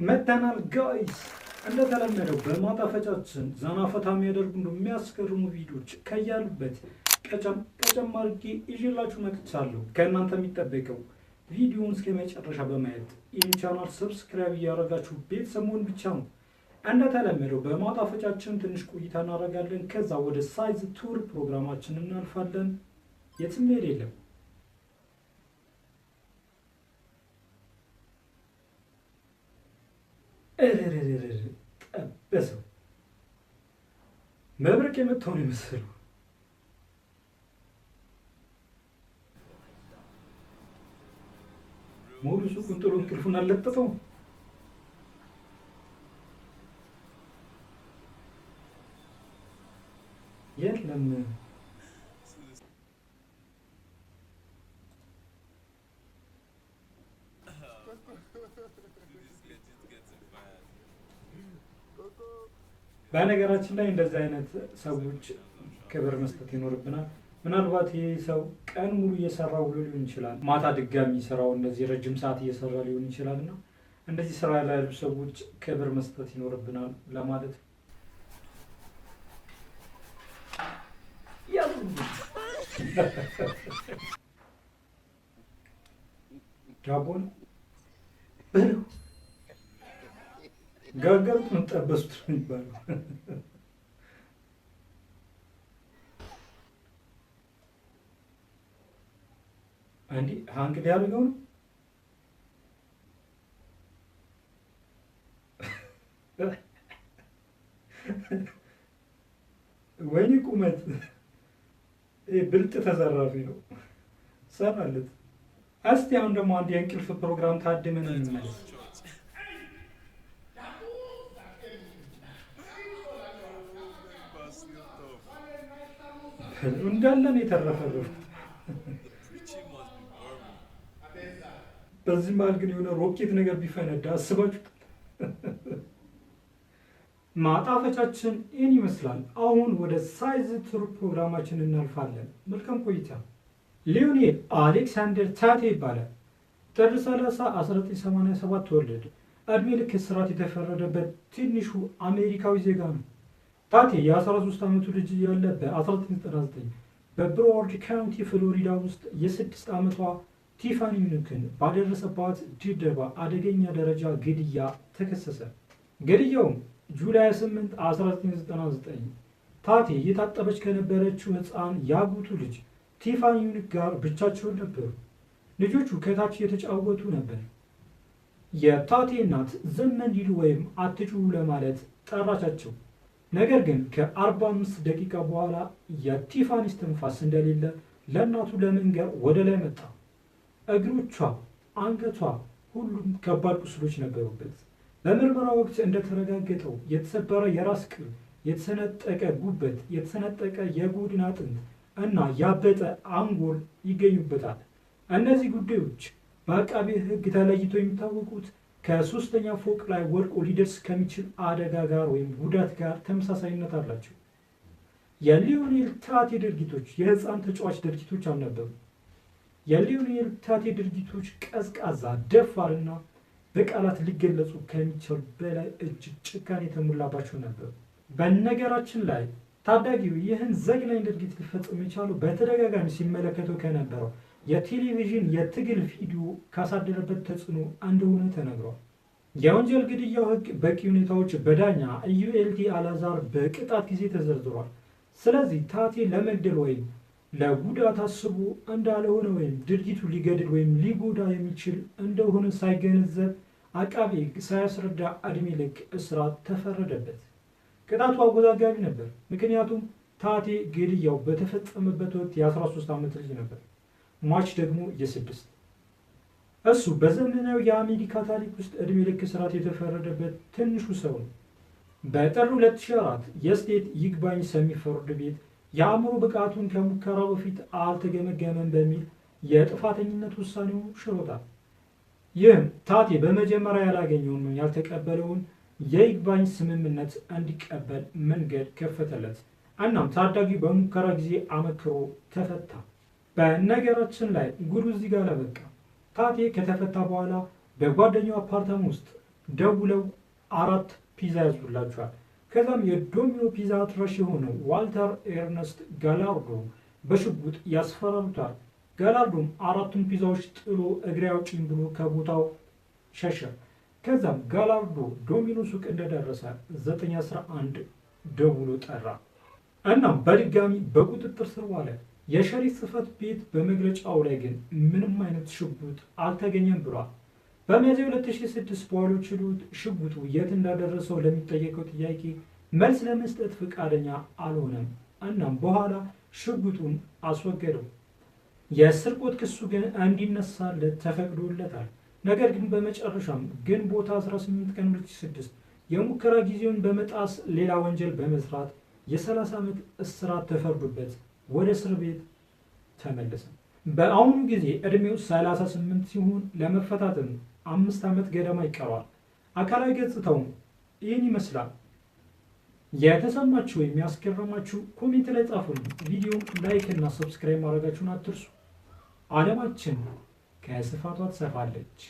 መተናል ጋይስ እንደተለመደው በማጣፈጫችን ዘና ፈታ የሚያደርጉ የሚያስገርሙ ቪዲዮዎች ከያሉበት ቀጨም አድርጌ ይዤላችሁ መጥቻለሁ። ከእናንተ የሚጠበቀው ቪዲዮውን እስከ መጨረሻ በማየት ይህን ቻናል ሰብስክራይብ እያደረጋችሁ ቤተሰብ መሆን ብቻ ነው። እንደተለመደው በማጣፈጫችን ትንሽ ቆይታ እናደርጋለን። ከዛ ወደ ሳይዝ ቱር ፕሮግራማችን እናልፋለን። የትም ሄድ የለም። ጠበሰው መብረቅ የመታው ነው የመሰለው። ሞሪሱ ቁንጥሎ እንቅልፉን አልለጠጠው። የለም በነገራችን ላይ እንደዚህ አይነት ሰዎች ክብር መስጠት ይኖርብናል። ምናልባት ይህ ሰው ቀን ሙሉ እየሰራ ውሎ ሊሆን ይችላል፣ ማታ ድጋሚ ስራው እንደዚህ ረጅም ሰዓት እየሰራ ሊሆን ይችላል እና እንደዚህ ስራ ላይ ያሉ ሰዎች ክብር መስጠት ይኖርብናል ለማለት ነው። ዳቦን በለው ጋገሩት ነው ጠበሱት ነው የሚባለው። አንዲ ሃንግ ሊያደርገው ነው። ወይኔ ቁመት ብልጥ ተዘራፊ ነው ሰራለት። እስቲ አሁን ደግሞ አንድ የእንቅልፍ ፕሮግራም ታድመን እንመለስ። እንዳለን የተረፈው በዚህ መሀል ግን የሆነ ሮኬት ነገር ቢፈነዳ አስባችሁ። ማጣፈጫችን ይህን ይመስላል። አሁን ወደ ሳይዝ ቱር ፕሮግራማችን እናልፋለን። መልካም ቆይታ። ሊዮኔል አሌክሳንደር ታቴ ይባላል። ጥር 30 1987 ተወለደ። እድሜ ልክ እስራት የተፈረደበት ትንሹ አሜሪካዊ ዜጋ ነው። ታቴ የ13 ዓመቱ ልጅ እያለ በ1999 በብሮዋርድ ካውንቲ ፍሎሪዳ ውስጥ የ6 ዓመቷ ቲፋኒ ዩኒክን ባደረሰባት ድብደባ አደገኛ ደረጃ ግድያ ተከሰሰ። ግድያውም ጁላይ 8 1999 ታቴ እየታጠበች ከነበረችው ሕፃን ያጉቱ ልጅ ቲፋኒ ዩኒክ ጋር ብቻቸውን ነበሩ። ልጆቹ ከታች እየተጫወቱ ነበር። የታቴ እናት ዝም እንዲሉ ወይም አትጩሁ ለማለት ጠራቻቸው። ነገር ግን ከ45 ደቂቃ በኋላ የቲፋኒ ትንፋስ እንደሌለ ለእናቱ ለመንገር ወደ ላይ መጣ። እግሮቿ፣ አንገቷ፣ ሁሉም ከባድ ቁስሎች ነበሩበት። በምርመራ ወቅት እንደተረጋገጠው የተሰበረ የራስ ቅል፣ የተሰነጠቀ ጉበት፣ የተሰነጠቀ የጎድን አጥንት እና ያበጠ አንጎል ይገኙበታል። እነዚህ ጉዳዮች በአቃቤ ሕግ ተለይተው የሚታወቁት ከ3ኛ ፎቅ ላይ ወድቆ ሊደርስ ከሚችል አደጋ ጋር ወይም ጉዳት ጋር ተመሳሳይነት አላቸው። የሊዮኔል ታቴ ድርጊቶች የህፃን ተጫዋች ድርጊቶች አልነበሩም። የሊዮኔል ታቴ ድርጊቶች ቀዝቃዛ፣ ደፋርና በቃላት ሊገለጹ ከሚችሉ በላይ እጅግ ጭካኔ የተሞላባቸው ነበሩ። በነገራችን ላይ ታዳጊው ይህን ዘግናኝ ድርጊት ሊፈጽም የቻለው በተደጋጋሚ ሲመለከተው ከነበረው የቴሌቪዥን የትግል ቪዲዮ ካሳደረበት ተጽዕኖ እንደሆነ ተነግሯል። የወንጀል ግድያው ህግ በቂ ሁኔታዎች በዳኛ ኢዩኤልቲ አላዛር በቅጣት ጊዜ ተዘርዝሯል። ስለዚህ ታቴ ለመግደል ወይም ለጉዳት አስቦ እንዳልሆነ ወይም ድርጊቱ ሊገድል ወይም ሊጎዳ የሚችል እንደሆነ ሳይገነዘብ አቃቤ ህግ ሳያስረዳ እድሜ ልክ እስራት ተፈረደበት። ቅጣቱ አወዛጋቢ ነበር፣ ምክንያቱም ታቴ ግድያው በተፈጸመበት ወቅት የ13 ዓመት ልጅ ነበር። ሟች ደግሞ የ6። እሱ በዘመናዊ የአሜሪካ ታሪክ ውስጥ እድሜ ልክ እስራት የተፈረደበት ትንሹ ሰው ነው። በጥር 2004 የስቴት ይግባኝ ሰሚ ፍርድ ቤት የአእምሮ ብቃቱን ከሙከራ በፊት አልተገመገመም በሚል የጥፋተኝነት ውሳኔው ሽሮታል። ይህም ታቴ በመጀመሪያ ያላገኘውን ያልተቀበለውን የይግባኝ ስምምነት እንዲቀበል መንገድ ከፈተለት። እናም ታዳጊ በሙከራ ጊዜ አመክሮ ተፈታ። በነገራችን ላይ ጉዱ እዚህ ጋር አላበቃም። ታቴ ከተፈታ በኋላ በጓደኛው አፓርታማ ውስጥ ደውለው 4 ፒዛ ያዙላቸዋል። ከዛም የዶሚኖ ፒዛ አትራሽ የሆነው ዋልተር ኤርነስት ጋላርዶ በሽጉጥ ያስፈራሩታል። ጋላርዶም 4ቱን ፒዛዎች ጥሎ እግሬ አውጪኝ ብሎ ከቦታው ሸሸ። ከዛም ጋላርዶ ዶሚኖ ሱቅ እንደደረሰ 911 ደውሎ ጠራ። እናም በድጋሚ በቁጥጥር ስር ዋለ። የሸሪፍ ጽሕፈት ቤት በመግለጫው ላይ ግን ምንም አይነት ሽጉጥ አልተገኘም ብሏል። በሚያዝያ 2006 በዋለው ችሎት ሽጉጡ የት እንዳደረሰው ለሚጠየቀው ጥያቄ መልስ ለመስጠት ፈቃደኛ አልሆነም። እናም በኋላ ሽጉጡን አስወገደው። የስርቆት ክሱ ግን እንዲነሳለት ተፈቅዶለታል። ነገር ግን በመጨረሻም ግንቦት 18 ቀን 2006 የሙከራ ጊዜውን በመጣስ ሌላ ወንጀል በመስራት የ30 ዓመት እስራት ተፈርዶበት ወደ እስር ቤት ተመለሰ። በአሁኑ ጊዜ እድሜው 38 ሲሆን ለመፈታትም 5 ዓመት ገደማ ይቀረዋል። አካላዊ ገጽታው ይህን ይመስላል። የተሰማችሁ የሚያስገርማችሁ ኮሜንት ላይ ጻፉልኝ። ቪዲዮውን ላይክ እና ሰብስክራይብ ማድረጋችሁን አትርሱ። ዓለማችን ከስፋቷ ትሰፋለች።